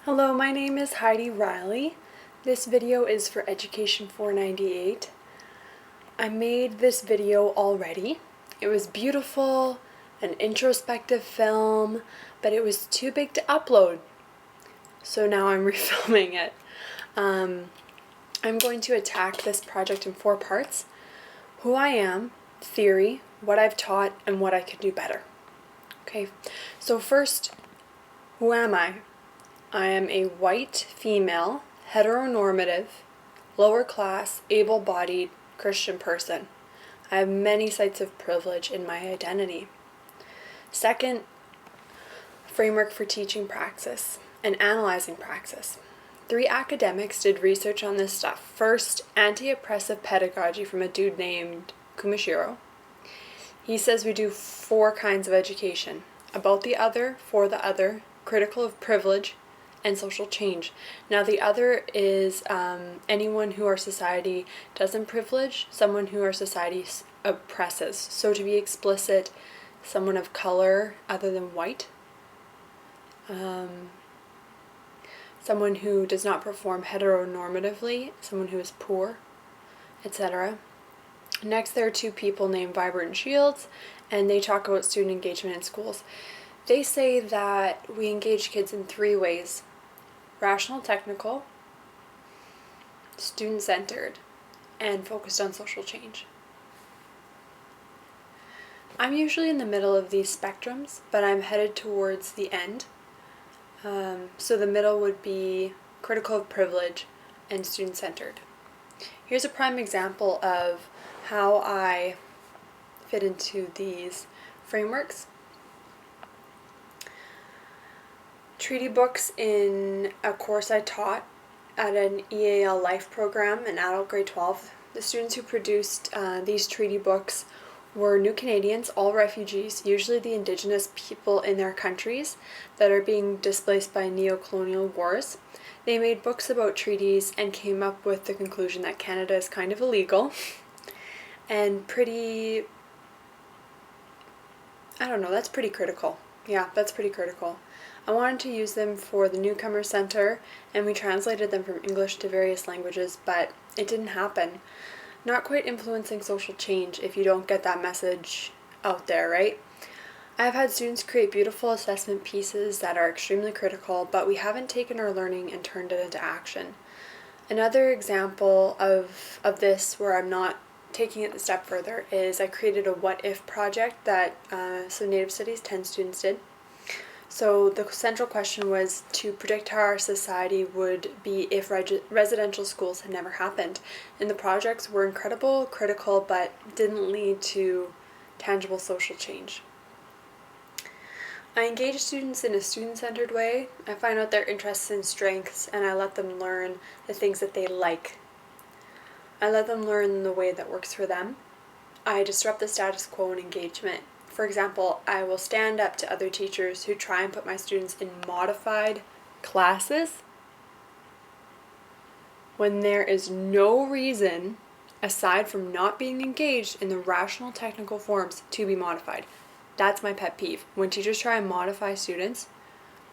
Hello, my name is Heidi Riley. This video is for Education 498. I made this video already. It was beautiful, an introspective film, but it was too big to upload. So now I'm refilming it. I'm going to attack this project in 4 parts: who I am, theory, what I've taught, and what I could do better. Okay, so first, who am I? I am a white, female, heteronormative, lower class, able-bodied Christian person. I have many sites of privilege in my identity. Second, framework for teaching praxis and analyzing praxis. 3 academics did research on this stuff. First, anti-oppressive pedagogy from a dude named Kumashiro. He says we do 4 kinds of education: about the other, for the other, critical of privilege, and social change. Now the other is anyone who our society doesn't privilege, someone who our society oppresses. So to be explicit, someone of color other than white, someone who does not perform heteronormatively, someone who is poor, etc. Next, there are 2 people named Vibrant Shields, and they talk about student engagement in schools. They say that we engage kids in 3 ways: rational technical, student-centered, and focused on social change. I'm usually in the middle of these spectrums, but I'm headed towards the end. So the middle would be critical of privilege and student-centered. Here's a prime example of how I fit into these frameworks. Treaty books in a course I taught at an EAL Life program in adult grade 12. The students who produced these treaty books were New Canadians, all refugees, usually the Indigenous people in their countries that are being displaced by neo-colonial wars. They made books about treaties and came up with the conclusion that Canada is kind of illegal and that's pretty critical. Yeah, that's pretty critical. I wanted to use them for the Newcomer Center, and we translated them from English to various languages, but it didn't happen. Not quite influencing social change if you don't get that message out there, right? I've had students create beautiful assessment pieces that are extremely critical, but we haven't taken our learning and turned it into action. Another example of this where I'm not taking it a step further is I created a what-if project that some Native Studies 10 students did. So the central question was to predict how our society would be if residential schools had never happened. And the projects were incredible, critical, but didn't lead to tangible social change. I engage students in a student-centered way. I find out their interests and strengths, and I let them learn the things that they like. I let them learn the way that works for them. I disrupt the status quo in engagement. For example, I will stand up to other teachers who try and put my students in modified classes when there is no reason, aside from not being engaged in the rational technical forms, to be modified. That's my pet peeve. When teachers try and modify students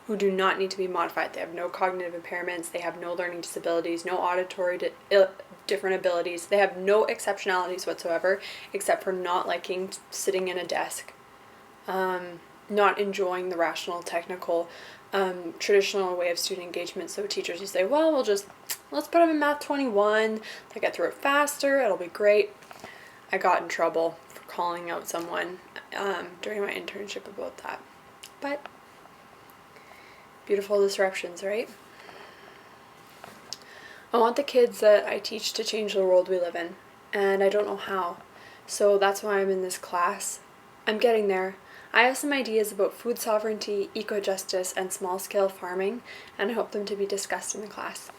who do not need to be modified. They have no cognitive impairments, they have no learning disabilities, no auditory different abilities, they have no exceptionalities whatsoever except for not liking sitting in a desk, not enjoying the rational technical traditional way of student engagement. So teachers will say, well, let's put them in Math 21, they'll get through it faster, it'll be great. I got in trouble for calling out someone during my internship about that. But beautiful disruptions, right? I want the kids that I teach to change the world we live in, and I don't know how. So that's why I'm in this class. I'm getting there. I have some ideas about food sovereignty, eco-justice, and small-scale farming, and I hope them to be discussed in the class.